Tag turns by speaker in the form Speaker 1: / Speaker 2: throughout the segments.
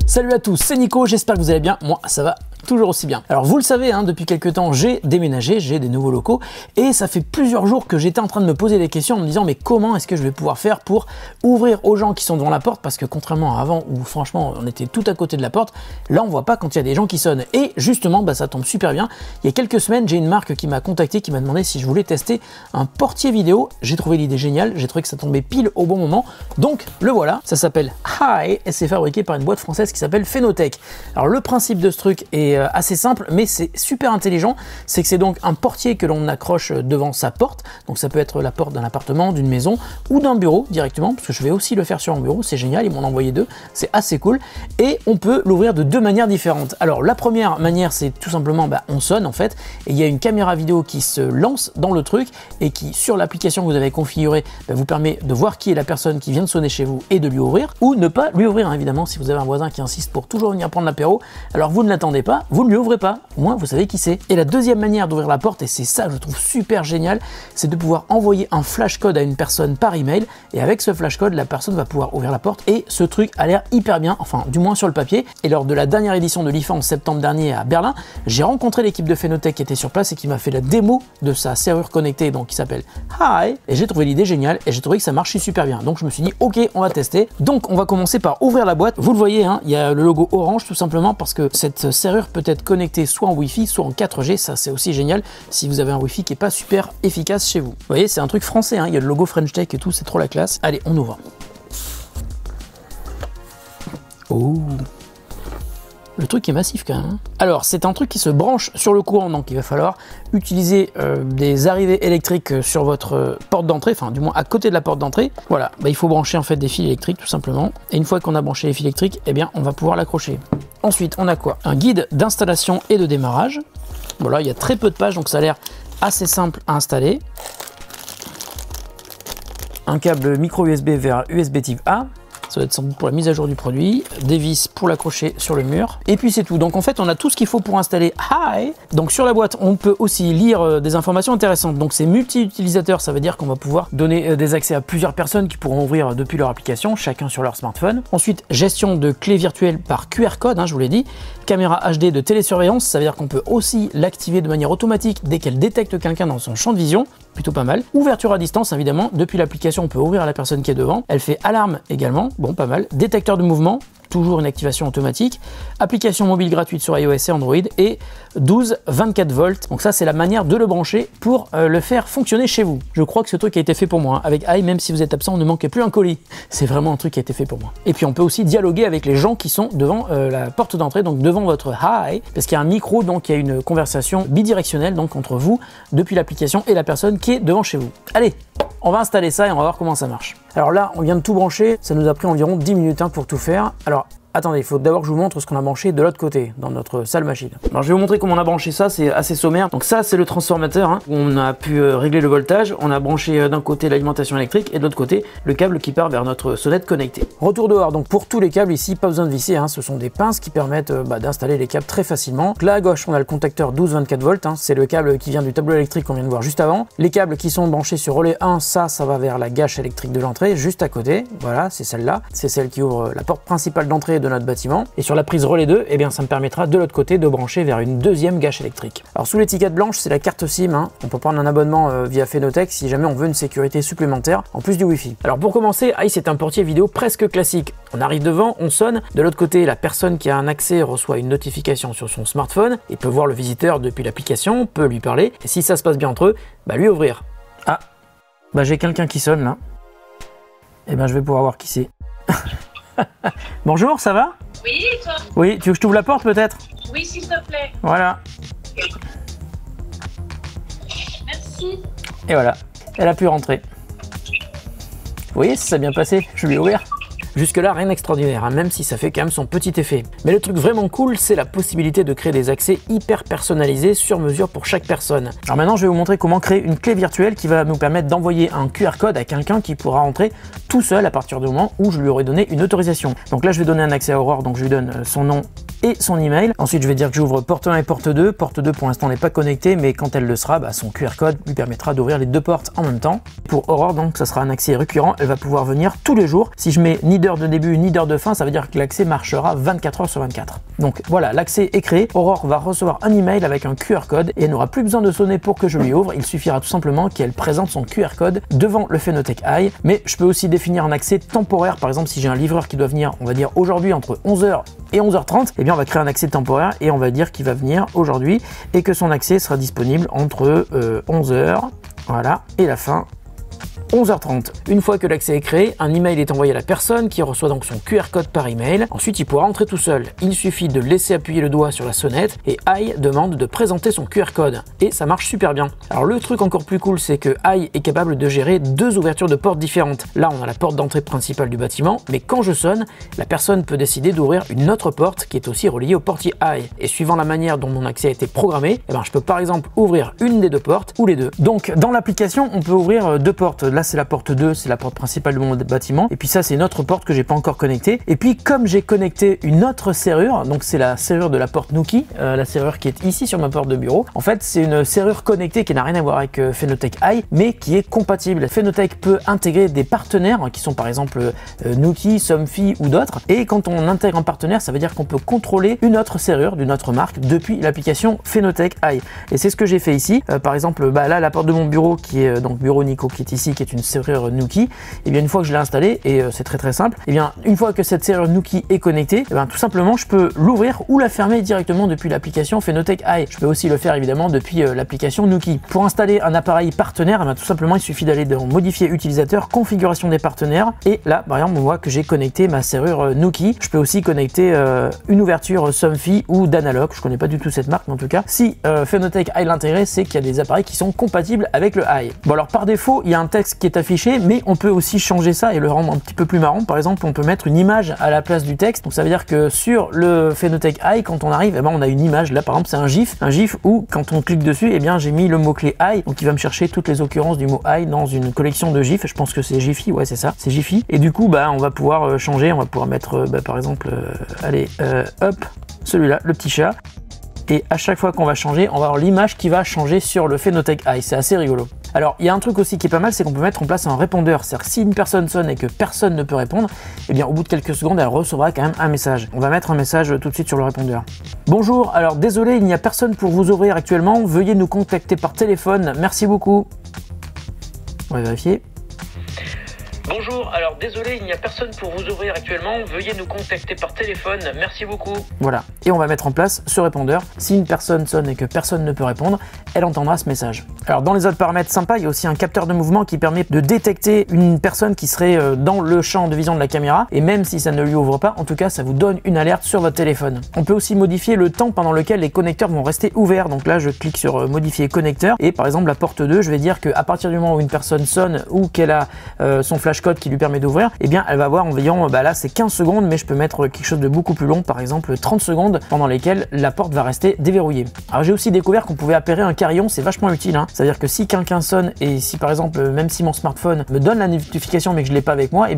Speaker 1: Salut à tous, c'est Nico, j'espère que vous allez bien, moi ça va toujours aussi bien. Alors vous le savez, hein, depuis quelques temps j'ai déménagé, j'ai des nouveaux locaux et ça fait plusieurs jours que j'étais en train de me poser des questions en me disant mais comment est-ce que je vais pouvoir faire pour ouvrir aux gens qui sont devant la porte, parce que contrairement à avant où franchement on était tout à côté de la porte, là on voit pas quand il y a des gens qui sonnent. Et justement bah, ça tombe super bien, il y a quelques semaines j'ai une marque qui m'a contacté, qui m'a demandé si je voulais tester un portier vidéo. J'ai trouvé l'idée géniale, j'ai trouvé que ça tombait pile au bon moment, donc le voilà, ça s'appelle Hi et c'est fabriqué par une boîte française qui s'appelle Phenotech. Alors le principe de ce truc est assez simple mais c'est super intelligent, c'est que c'est donc un portier que l'on accroche devant sa porte, donc ça peut être la porte d'un appartement, d'une maison ou d'un bureau directement, parce que je vais aussi le faire sur un bureau, c'est génial, ils m'en ont envoyé deux, c'est assez cool, et on peut l'ouvrir de deux manières différentes. Alors la première manière c'est tout simplement on sonne en fait, et il y a une caméra vidéo qui se lance dans le truc et qui sur l'application que vous avez configurée vous permet de voir qui est la personne qui vient de sonner chez vous et de lui ouvrir, ou ne pas lui ouvrir, hein, évidemment si vous avez un voisin qui insiste pour toujours venir prendre l'apéro, alors vous ne l'attendez pas, vous ne lui ouvrez pas, au moins vous savez qui c'est. Et la deuxième manière d'ouvrir la porte, et c'est ça que je trouve super génial, c'est de pouvoir envoyer un flash code à une personne par email, et avec ce flash code la personne va pouvoir ouvrir la porte, et ce truc a l'air hyper bien, enfin du moins sur le papier. Et lors de la dernière édition de l'IFA en septembre dernier à Berlin, j'ai rencontré l'équipe de Phenotech qui était sur place et qui m'a fait la démo de sa serrure connectée, donc qui s'appelle Hi, et j'ai trouvé l'idée géniale et j'ai trouvé que ça marchait super bien, donc je me suis dit ok, on va tester. Donc on va commencer par ouvrir la boîte. Vous le voyez, hein, il y a le logo orange tout simplement parce que cette serrure peut être connectée soit en Wi-Fi soit en 4G, ça c'est aussi génial si vous avez un Wi-Fi qui est pas super efficace chez vous. Vous voyez, c'est un truc français, hein, il y a le logo French Tech et tout, c'est trop la classe. Allez, on ouvre. Oh, le truc est massif quand même, hein. Alors c'est un truc qui se branche sur le courant, donc il va falloir utiliser des arrivées électriques sur votre porte d'entrée, enfin du moins à côté de la porte d'entrée. Voilà, il faut brancher en fait des fils électriques tout simplement, et une fois qu'on a branché les fils électriques, eh bien on va pouvoir l'accrocher. Ensuite on a quoi? Un guide d'installation et de démarrage. Voilà, il y a très peu de pages donc ça a l'air assez simple à installer. Un câble micro USB vers USB type A. Ça va être sans doute pour la mise à jour du produit, des vis pour l'accrocher sur le mur, et puis c'est tout. Donc en fait on a tout ce qu'il faut pour installer Hi. Donc sur la boîte on peut aussi lire des informations intéressantes, donc c'est multi-utilisateur, ça veut dire qu'on va pouvoir donner des accès à plusieurs personnes qui pourront ouvrir depuis leur application, chacun sur leur smartphone. Ensuite gestion de clés virtuelles par QR code, hein, je vous l'ai dit, caméra HD de télésurveillance, ça veut dire qu'on peut aussi l'activer de manière automatique dès qu'elle détecte quelqu'un dans son champ de vision, plutôt pas mal. Ouverture à distance évidemment, depuis l'application on peut ouvrir à la personne qui est devant, elle fait alarme également, bon pas mal, détecteur de mouvement, toujours une activation automatique, application mobile gratuite sur iOS et Android, et 12-24 volts, donc ça c'est la manière de le brancher pour le faire fonctionner chez vous. Je crois que ce truc a été fait pour moi, hein. Avec Hi, même si vous êtes absent, on ne manquait plus un colis, c'est vraiment un truc qui a été fait pour moi. Et puis on peut aussi dialoguer avec les gens qui sont devant la porte d'entrée, donc devant votre Hi, parce qu'il y a un micro, donc il y a une conversation bidirectionnelle donc entre vous, depuis l'application et la personne qui est devant chez vous. Allez, on va installer ça et on va voir comment ça marche. Alors là, on vient de tout brancher, ça nous a pris environ 10 minutes pour tout faire. Alors, attendez, il faut d'abord que je vous montre ce qu'on a branché de l'autre côté, dans notre salle machine. Alors je vais vous montrer comment on a branché ça, c'est assez sommaire. Donc ça, c'est le transformateur, hein, où on a pu régler le voltage. On a branché d'un côté l'alimentation électrique et de l'autre côté le câble qui part vers notre sonnette connectée. Retour dehors, donc pour tous les câbles ici, pas besoin de visser, hein, ce sont des pinces qui permettent d'installer les câbles très facilement. Donc là à gauche, on a le contacteur 12-24 volts, hein, c'est le câble qui vient du tableau électrique qu'on vient de voir juste avant. Les câbles qui sont branchés sur relais 1, ça va vers la gâche électrique de l'entrée, juste à côté. Voilà, c'est celle-là. C'est celle qui ouvre la porte principale d'entrée de notre bâtiment. Et sur la prise relais 2, eh bien, ça me permettra de l'autre côté de brancher vers une deuxième gâche électrique. Alors sous l'étiquette blanche, c'est la carte SIM, hein. On peut prendre un abonnement via Phenotech si jamais on veut une sécurité supplémentaire en plus du Wi-Fi. Alors pour commencer, Hi, c'est un portier vidéo presque classique. On arrive devant, on sonne. De l'autre côté, la personne qui a un accès reçoit une notification sur son smartphone et peut voir le visiteur depuis l'application, peut lui parler. Et si ça se passe bien entre eux, lui ouvrir. Ah, j'ai quelqu'un qui sonne là. Eh ben je vais pouvoir voir qui c'est. Bonjour, ça va?
Speaker 2: Oui, et toi?
Speaker 1: Oui, tu veux que je t'ouvre la porte peut-être?
Speaker 2: Oui, s'il te plaît.
Speaker 1: Voilà.
Speaker 2: Merci.
Speaker 1: Et voilà, elle a pu rentrer. Vous voyez, ça s'est bien passé, je lui ai ouvert. Jusque là rien d'extraordinaire, hein, même si ça fait quand même son petit effet. Mais le truc vraiment cool, c'est la possibilité de créer des accès hyper personnalisés sur mesure pour chaque personne. Alors maintenant je vais vous montrer comment créer une clé virtuelle qui va nous permettre d'envoyer un QR code à quelqu'un qui pourra entrer tout seul à partir du moment où je lui aurai donné une autorisation. Donc là je vais donner un accès à Aurore, donc je lui donne son nom et son email. Ensuite je vais dire que j'ouvre porte 1 et porte 2. Porte 2 pour l'instant n'est pas connectée, mais quand elle le sera, son QR code lui permettra d'ouvrir les deux portes en même temps. Pour Aurore donc ça sera un accès récurrent, elle va pouvoir venir tous les jours. Si je mets ni d'heure de début ni d'heure de fin, ça veut dire que l'accès marchera 24 heures sur 24. Donc voilà, l'accès est créé. Aurore va recevoir un email avec un QR code et elle n'aura plus besoin de sonner pour que je lui ouvre. Il suffira tout simplement qu'elle présente son QR code devant le Phénothèque Eye. Mais je peux aussi définir un accès temporaire. Par exemple, si j'ai un livreur qui doit venir, on va dire aujourd'hui entre 11h et 11h30, eh bien on va créer un accès temporaire et on va dire qu'il va venir aujourd'hui et que son accès sera disponible entre 11h, voilà, et la fin 11h30. Une fois que l'accès est créé, un email est envoyé à la personne qui reçoit donc son QR code par email. Ensuite, il pourra entrer tout seul. Il suffit de laisser appuyer le doigt sur la sonnette et Eye demande de présenter son QR code. Et ça marche super bien. Alors le truc encore plus cool, c'est que Eye est capable de gérer deux ouvertures de portes différentes. Là, on a la porte d'entrée principale du bâtiment, mais quand je sonne, la personne peut décider d'ouvrir une autre porte qui est aussi reliée au portier Eye. Et suivant la manière dont mon accès a été programmé, je peux par exemple ouvrir une des deux portes ou les deux. Donc dans l'application, on peut ouvrir deux portes. Là, c'est la porte 2, c'est la porte principale de mon bâtiment. Et puis ça, c'est une autre porte que j'ai pas encore connectée. Et puis comme j'ai connecté une autre serrure, donc c'est la serrure de la porte Nuki, la serrure qui est ici sur ma porte de bureau. En fait, c'est une serrure connectée qui n'a rien à voir avec Phénothèque Eye, mais qui est compatible. Phénothèque peut intégrer des partenaires qui sont par exemple Nuki, Somfy ou d'autres. Et quand on intègre un partenaire, ça veut dire qu'on peut contrôler une autre serrure d'une autre marque depuis l'application Phénothèque Eye. Et c'est ce que j'ai fait ici. Par exemple, là, la porte de mon bureau qui est donc bureau Nico qui est ici, qui est une serrure Nuki, et bien une fois que je l'ai installée, et c'est très simple, et bien une fois que cette serrure Nuki est connectée, tout simplement je peux l'ouvrir ou la fermer directement depuis l'application Phénothèque Eye. Je peux aussi le faire évidemment depuis l'application Nuki. Pour installer un appareil partenaire, tout simplement il suffit d'aller dans modifier utilisateur, configuration des partenaires, et là par exemple on voit que j'ai connecté ma serrure Nuki. Je peux aussi connecter une ouverture Somfy ou d'Analog, je connais pas du tout cette marque, mais en tout cas si Phénothèque Eye l'intégrer, c'est qu'il y a des appareils qui sont compatibles avec le Eye. Bon alors par défaut il y a un texte qui est affiché, mais on peut aussi changer ça et le rendre un petit peu plus marrant. Par exemple, on peut mettre une image à la place du texte. Donc ça veut dire que sur le Phénothèque Eye, quand on arrive, on a une image. Là par exemple, c'est un GIF où quand on clique dessus, j'ai mis le mot-clé Eye. Donc il va me chercher toutes les occurrences du mot Eye dans une collection de GIFs. Je pense que c'est Jiffy, ouais c'est ça, c'est Jiffy. Et du coup, on va pouvoir changer, on va pouvoir mettre par exemple, hop, celui-là, le petit chat. Et à chaque fois qu'on va changer, on va avoir l'image qui va changer sur le Phénothèque Eye. C'est assez rigolo. Alors, il y a un truc aussi qui est pas mal, c'est qu'on peut mettre en place un répondeur. C'est-à-dire que si une personne sonne et que personne ne peut répondre, au bout de quelques secondes, elle recevra quand même un message. On va mettre un message tout de suite sur le répondeur. Bonjour, alors désolé, il n'y a personne pour vous ouvrir actuellement. Veuillez nous contacter par téléphone. Merci beaucoup. On va vérifier. Bonjour, alors désolé, il n'y a personne pour vous ouvrir actuellement, veuillez nous contacter par téléphone, merci beaucoup. Voilà, et on va mettre en place ce répondeur. Si une personne sonne et que personne ne peut répondre, elle entendra ce message. Alors dans les autres paramètres sympas, il y a aussi un capteur de mouvement qui permet de détecter une personne qui serait dans le champ de vision de la caméra, et même si ça ne lui ouvre pas, en tout cas ça vous donne une alerte sur votre téléphone. On peut aussi modifier le temps pendant lequel les connecteurs vont rester ouverts, donc là je clique sur modifier connecteur, et par exemple la porte 2, je vais dire qu'à partir du moment où une personne sonne ou qu'elle a son flash code qui lui permet d'ouvrir, elle va voir environ, là c'est 15 secondes, mais je peux mettre quelque chose de beaucoup plus long, par exemple 30 secondes, pendant lesquelles la porte va rester déverrouillée. Alors j'ai aussi découvert qu'on pouvait appairer un carillon, c'est vachement utile, hein. C'est-à-dire que si quelqu'un sonne, et si par exemple, même si mon smartphone me donne la notification mais que je l'ai pas avec moi,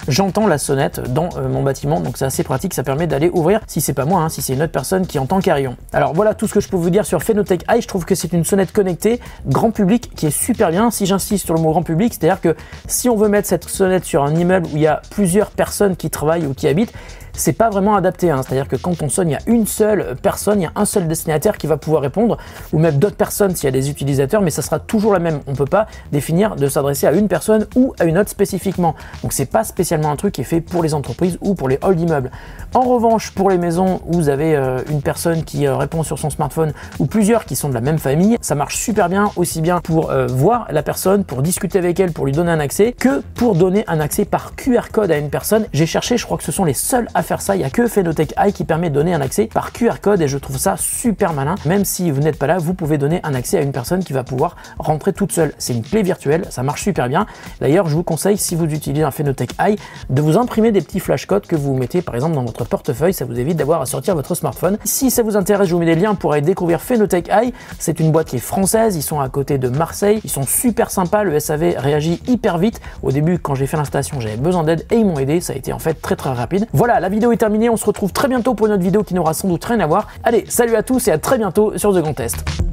Speaker 1: j'entends la sonnette dans mon bâtiment, donc c'est assez pratique, ça permet d'aller ouvrir, si c'est pas moi, hein, si c'est une autre personne qui entend carillon. Alors voilà tout ce que je peux vous dire sur Phénothèque Eye. Je trouve que c'est une sonnette connectée, grand public, qui est super bien. Si j'insiste sur le mot grand public, c'est-à-dire que si on veut mettre cette sonnette sur un immeuble où il y a plusieurs personnes qui travaillent ou qui habitent, c'est pas vraiment adapté, hein. C'est-à-dire que quand on sonne, il y a une seule personne, il y a un seul destinataire qui va pouvoir répondre, ou même d'autres personnes s'il y a des utilisateurs, mais ça sera toujours la même. On peut pas définir de s'adresser à une personne ou à une autre spécifiquement. Donc c'est pas spécialement un truc qui est fait pour les entreprises ou pour les halls d'immeubles. En revanche, pour les maisons où vous avez une personne qui répond sur son smartphone ou plusieurs qui sont de la même famille, ça marche super bien, aussi bien pour voir la personne, pour discuter avec elle, pour lui donner un accès, que pour donner un accès par QR code à une personne. J'ai cherché, je crois que ce sont les seuls à faire ça, il n'y a que Phenotech Eye qui permet de donner un accès par QR code et je trouve ça super malin. Même si vous n'êtes pas là, vous pouvez donner un accès à une personne qui va pouvoir rentrer toute seule. C'est une clé virtuelle, ça marche super bien. D'ailleurs, je vous conseille, si vous utilisez un Phenotech Eye, de vous imprimer des petits flashcodes que vous mettez par exemple dans votre portefeuille, ça vous évite d'avoir à sortir votre smartphone. Si ça vous intéresse, je vous mets des liens pour aller découvrir Phenotech Eye. C'est une boîte qui est française, ils sont à côté de Marseille, ils sont super sympas, le SAV réagit hyper vite. Au début, quand j'ai fait l'installation, j'avais besoin d'aide et ils m'ont aidé, ça a été en fait très rapide. Voilà, la vidéo est terminée, on se retrouve très bientôt pour une autre vidéo qui n'aura sans doute rien à voir. Allez, salut à tous et à très bientôt sur The Grand Test.